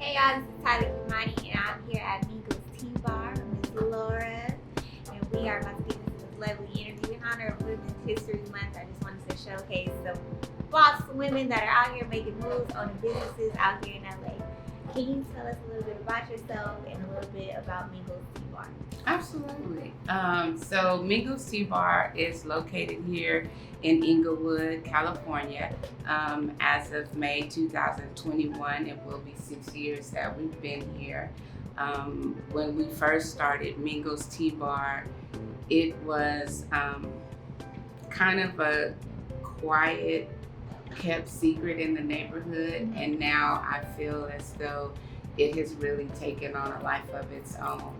Hey y'all, this is Tyler Kimani, and I'm here at Mingles Tea Bar with Miss Lara, and we are about to get into this lovely interview in honor of Women's History Month. I just wanted to showcase some boss women that are out here making moves, owning businesses out here in LA. Can you tell us a little bit about yourself and a little bit about Mingles Tea Bar? Absolutely. So Mingles Tea Bar is located here in Inglewood, California. As of May 2021, it will be 6 years that we've been here. When we first started Mingles Tea Bar, it was kind of a quiet, kept secret in the neighborhood, and now I feel as though it has really taken on a life of its own.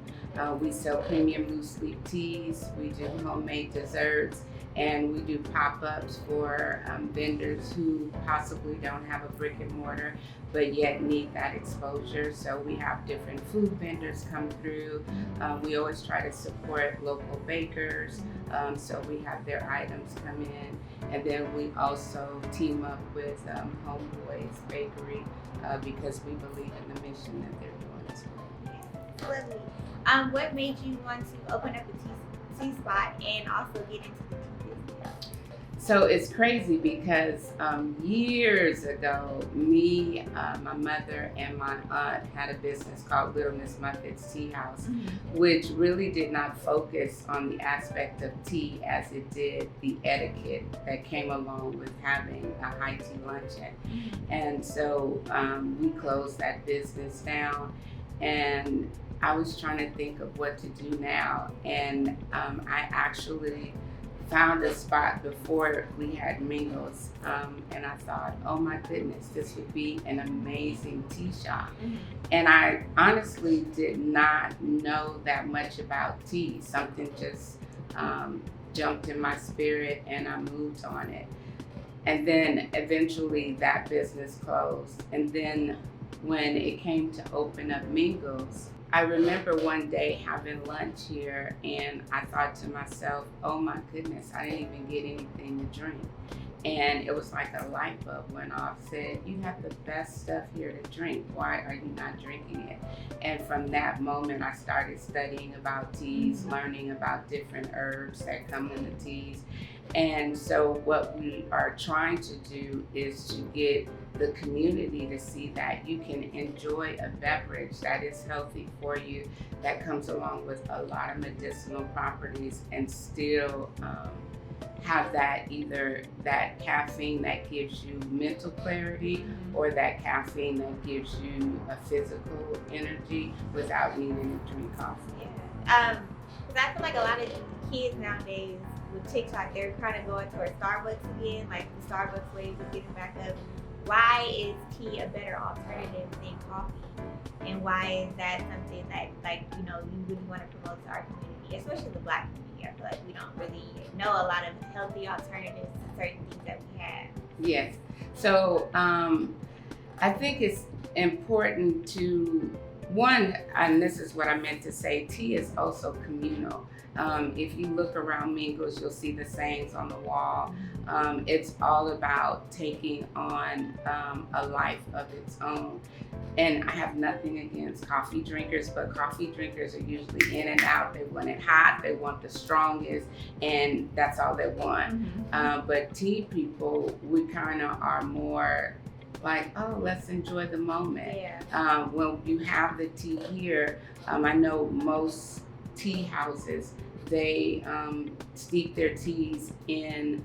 We sell premium loose leaf teas, we do homemade desserts, and we do pop-ups for vendors who possibly don't have a brick and mortar but yet need that exposure. So we have different food vendors come through. We always try to support local bakers, so we have their items come in. And then we also team up with Homeboys Bakery because we believe in the mission that they're doing as well. Lovely. What made you want to open up a tea spot and also get into the tea business? So it's crazy because years ago, me, my mother, and my aunt had a business called Little Miss Muffet's Tea House, which really did not focus on the aspect of tea as it did the etiquette that came along with having a high tea luncheon. And so we closed that business down, and I was trying to think of what to do now, and I actually found a spot before we had Mingles, and I thought, oh my goodness, this would be an amazing tea shop. And I honestly did not know that much about tea. Something just jumped in my spirit, and I moved on it. And then eventually that business closed. And then when it came to open up Mingles, I remember one day having lunch here, and I thought to myself, oh my goodness, I didn't even get anything to drink. And it was like a light bulb went off, said, you have the best stuff here to drink. Why are you not drinking it? And from that moment, I started studying about teas, learning about different herbs that come in the teas. And so what we are trying to do is to get the community to see that you can enjoy a beverage that is healthy for you, that comes along with a lot of medicinal properties, and still have that, either that caffeine that gives you mental clarity or that caffeine that gives you a physical energy without needing to drink coffee. Yeah. Because I feel like a lot of kids nowadays with TikTok, they're kind of going towards Starbucks again, like the Starbucks wave is getting back up. Why is tea a better alternative than coffee? And why is that something that, you really want to promote to our community, especially the Black community? I feel like we don't really know a lot of healthy alternatives to certain things that we have. Yes. So I think it's important to, one, and this is what I meant to say, tea is also communal. If you look around Mingles, you'll see the sayings on the wall. It's all about taking on a life of its own. And I have nothing against coffee drinkers, but coffee drinkers are usually in and out. They want it hot, they want the strongest, and that's all they want. But tea people, we kind of are more like, oh, let's enjoy the moment. Yeah. When you have the tea here, I know most tea houses, they steep their teas in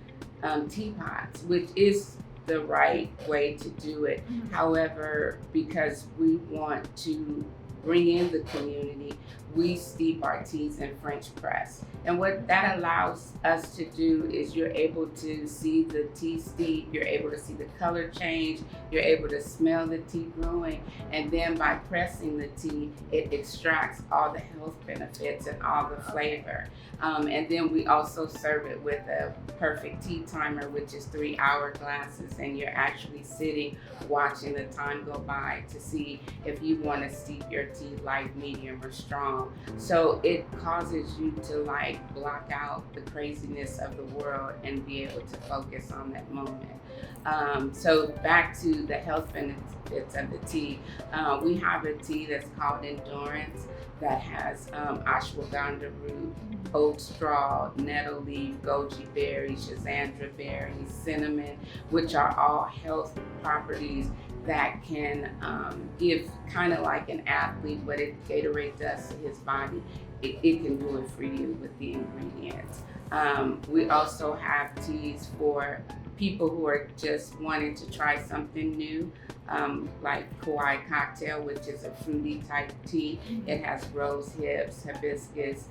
teapots, which is the right way to do it. However, because we want to bring in the community, we steep our teas in French press. And what that allows us to do is you're able to see the tea steep, you're able to see the color change, you're able to smell the tea brewing, and then by pressing the tea, it extracts all the health benefits and all the flavor. And then we also serve it with a perfect tea timer, which is 3-hour glasses, and you're actually sitting watching the time go by to see if you want to steep your tea light, medium, or strong. So it causes you to block out the craziness of the world and be able to focus on that moment. So back to the health benefits benefits of the tea. We have a tea that's called Endurance that has ashwagandha root, oat straw, nettle leaf, goji berry, schizandra berry, cinnamon, which are all health properties that can give kind of like an athlete what Gatorade does to his body. It can do it for you with the ingredients. We also have teas for people who are just wanting to try something new, like Kauai Cocktail, which is a fruity type tea. It has rose hips, hibiscus,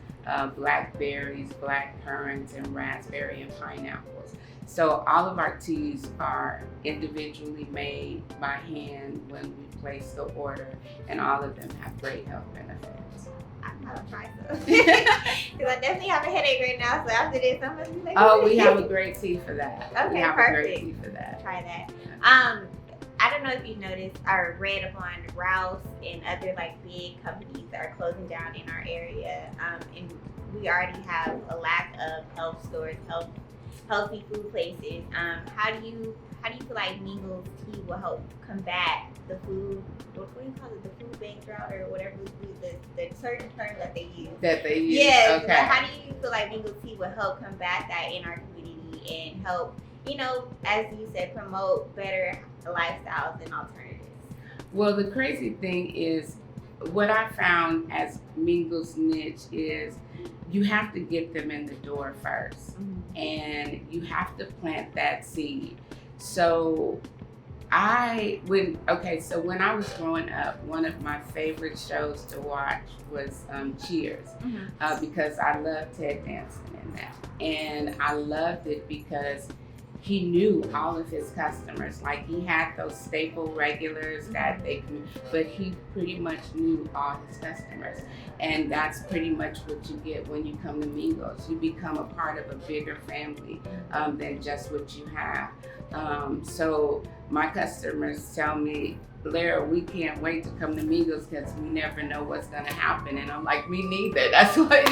blackberries, black currants, and raspberry and pineapples. So all of our teas are individually made by hand when we place the order, and all of them have great health benefits. I'm gonna try some because I definitely have a headache right now. So after this, I'm gonna be like, oh, we have a great tea for that. Okay, we have perfect. a great tea for that. Try that. I don't know if you noticed or read upon Rouse and other like big companies that are closing down in our area, and we already have a lack of health stores, healthy food places. How do you feel like Mingles Tea will help combat the food? What do you call it? The food bank drought or whatever the certain term that they use. Yes. Okay. How do you feel like Mingles Tea will help combat that in our community and help, as you said, promote better lifestyles and alternatives? Well, the crazy thing is, what I found as Mingles niche is you have to get them in the door first, and you have to plant that seed. So when I was growing up, one of my favorite shows to watch was Cheers, because I loved Ted Danson in that. And I loved it because he knew all of his customers. Like, he had those staple regulars but he pretty much knew all his customers. And that's pretty much what you get when you come to Mingles. You become a part of a bigger family than just what you have. So my customers tell me, Lara, we can't wait to come to Mingles because we never know what's going to happen. And I'm like, me neither. That's what,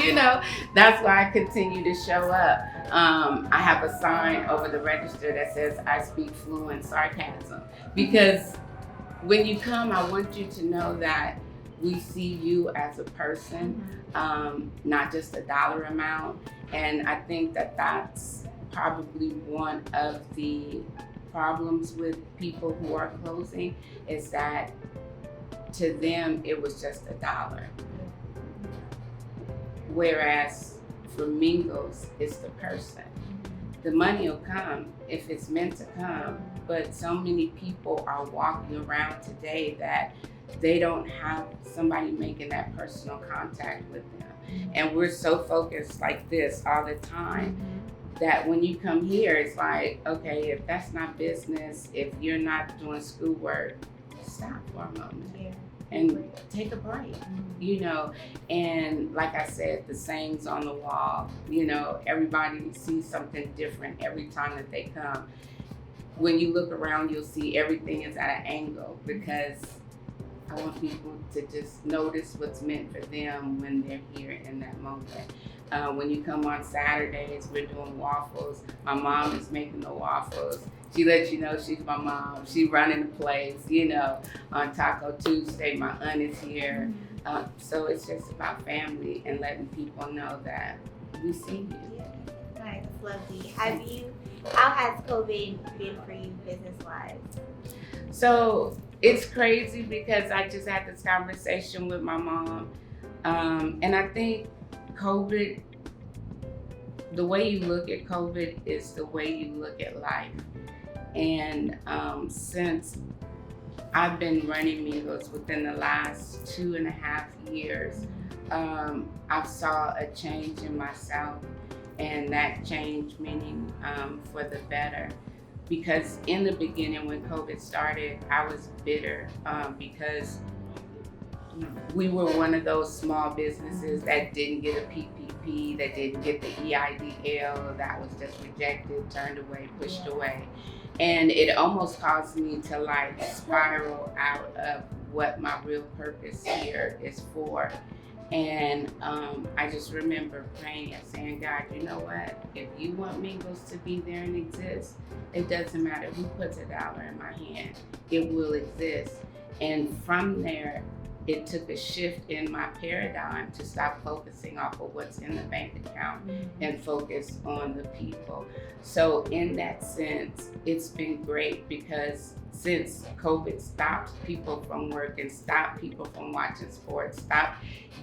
that's why I continue to show up. I have a sign over the register that says, I speak fluent sarcasm. Because when you come, I want you to know that we see you as a person, not just a dollar amount. And I think that that's probably one of the problems with people who are closing, is that to them it was just a dollar. Whereas for Mingles, it's the person. The money will come if it's meant to come, but so many people are walking around today that they don't have somebody making that personal contact with them. And we're so focused like this all the time that when you come here, it's like, okay, if that's not business, if you're not doing schoolwork, stop for a moment and take a break, And like I said, the sayings on the wall, everybody sees something different every time that they come. When you look around, you'll see everything is at an angle, because I want people to just notice what's meant for them when they're here in that moment. When you come on Saturdays, we're doing waffles. My mom is making the waffles. She lets you know she's my mom. She running the place, On Taco Tuesday, my aunt is here. So it's just about family and letting people know that we see you. Yeah, nice, lovely. How has COVID been for you business-wise? So it's crazy because I just had this conversation with my mom. And I think COVID, the way you look at COVID is the way you look at life. And since I've been running Mingles within the last 2.5 years, I saw a change in myself, and that change meaning for the better. Because in the beginning, when COVID started, I was bitter because we were one of those small businesses that didn't get a PPP, that didn't get the EIDL, that was just rejected, turned away, pushed away. And it almost caused me to spiral out of what my real purpose here is for. And I just remember praying and saying, God, you know what? If you want Mingles to be there and exist, it doesn't matter who puts $1 in my hand, it will exist. And from there, it took a shift in my paradigm to stop focusing off of what's in the bank account and focus on the people. So in that sense, it's been great because since COVID stopped people from working, stopped people from watching sports,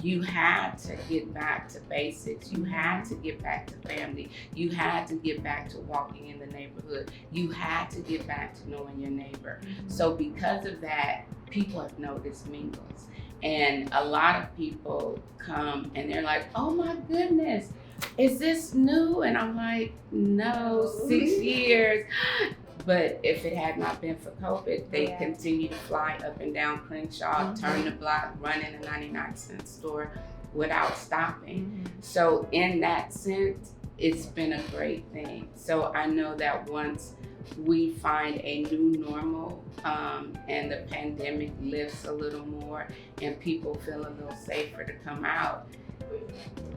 you had to get back to basics. You had to get back to family. You had to get back to walking in the neighborhood. You had to get back to knowing your neighbor. So because of that, people have noticed Mingles. And a lot of people come and they're like, oh my goodness, is this new? And I'm like, no, 6 years. But if it had not been for COVID, they continue to fly up and down Crenshaw, turn the block, run in a 99-cent store without stopping. So in that sense, it's been a great thing. So I know that once we find a new normal and the pandemic lifts a little more and people feel a little safer to come out,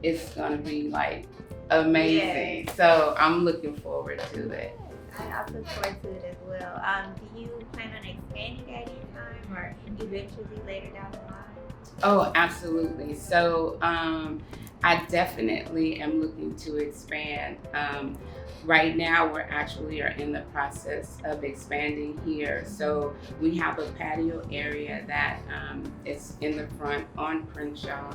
it's gonna be like amazing. So I'm looking forward to it. I look forward to it as well. Do you plan on expanding at any time or eventually later down the line? Oh, absolutely. So I definitely am looking to expand. Right now, we're actually in the process of expanding here. So we have a patio area that is in the front on Crenshaw.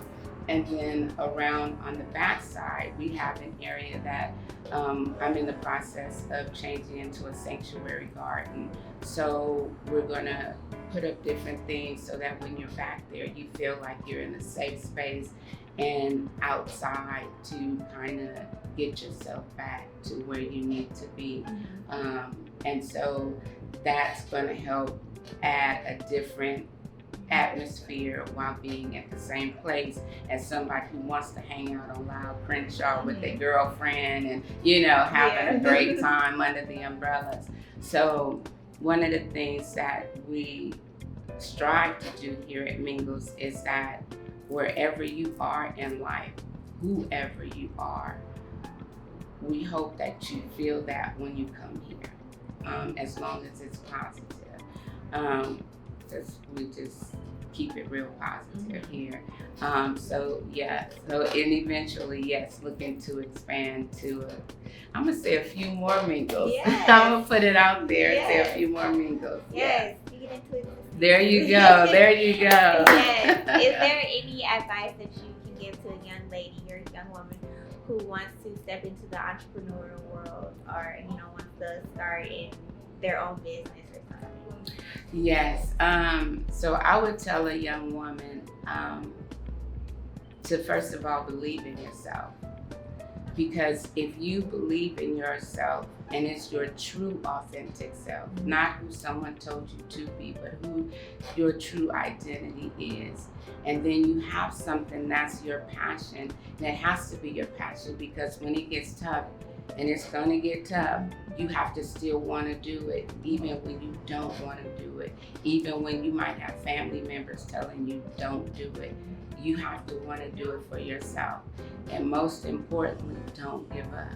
And then around on the back side, we have an area that I'm in the process of changing into a sanctuary garden. So we're gonna put up different things so that when you're back there, you feel like you're in a safe space and outside to kind of get yourself back to where you need to be. And so that's gonna help add a different atmosphere while being at the same place as somebody who wants to hang out on Loud Crenshaw with their girlfriend and, having a great time under the umbrellas. So one of the things that we strive to do here at Mingles is that wherever you are in life, whoever you are, we hope that you feel that when you come here, as long as it's positive. Because we just keep it real positive here. And eventually, yes, looking to expand to I'm gonna say a few more Mingles. Yes. I'm gonna put it out there and say a few more Mingles. Yes, you get into it. There you go, there you go. Yes. Is there any advice that you can give to a young lady or a young woman who wants to step into the entrepreneurial world or, wants to start in their own business or something? Yes. So I would tell a young woman to first of all believe in yourself. Because if you believe in yourself and it's your true authentic self, not who someone told you to be, but who your true identity is, and then you have something that's your passion, and it has to be your passion because when it gets tough, and it's gonna get tough, you have to still wanna do it, even when you don't wanna do it, even when you might have family members telling you don't do it. You have to wanna do it for yourself. And most importantly, don't give up,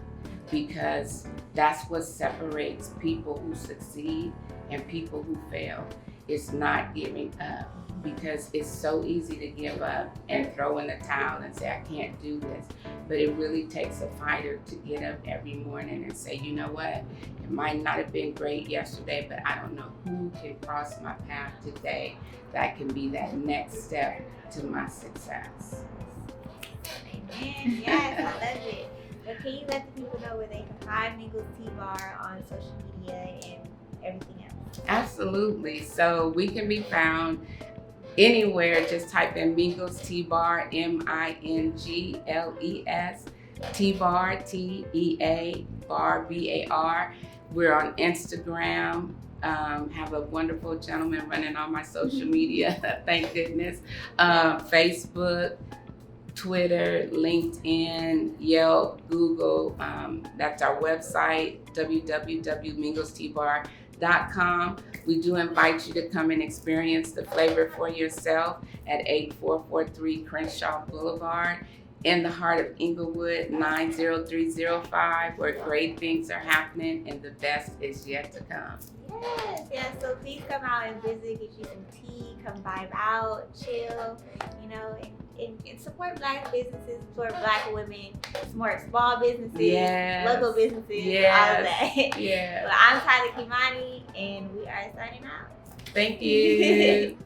because that's what separates people who succeed and people who fail. It's not giving up, because it's so easy to give up and throw in the towel and say, I can't do this. But it really takes a fighter to get up every morning and say, you know what? It might not have been great yesterday, but I don't know who can cross my path today that can be that next step to my success. Amen. Yes, I love it. But can you let the people know where they can find Mingles Tea Bar on social media and everything else? Absolutely. So we can be found anywhere. Just type in Mingles Tea Bar, MINGLES, Tea Bar, TEA, Bar, BAR. We're on Instagram. Have a wonderful gentleman running all my social media, thank goodness. Facebook, Twitter, LinkedIn, Yelp, Google. That's our website, www.minglesteabar.com. teabartreats.com. We do invite you to come and experience the flavor for yourself at 8443 Crenshaw Boulevard in the heart of Inglewood, 90305, where great things are happening and the best is yet to come. Yes. So please come out and visit, get you some tea, come vibe out, chill, and support Black businesses, support Black women, support small businesses, local businesses, all of that. Yeah. Well, I'm Tyler Kimani, and we are signing out. Thank you.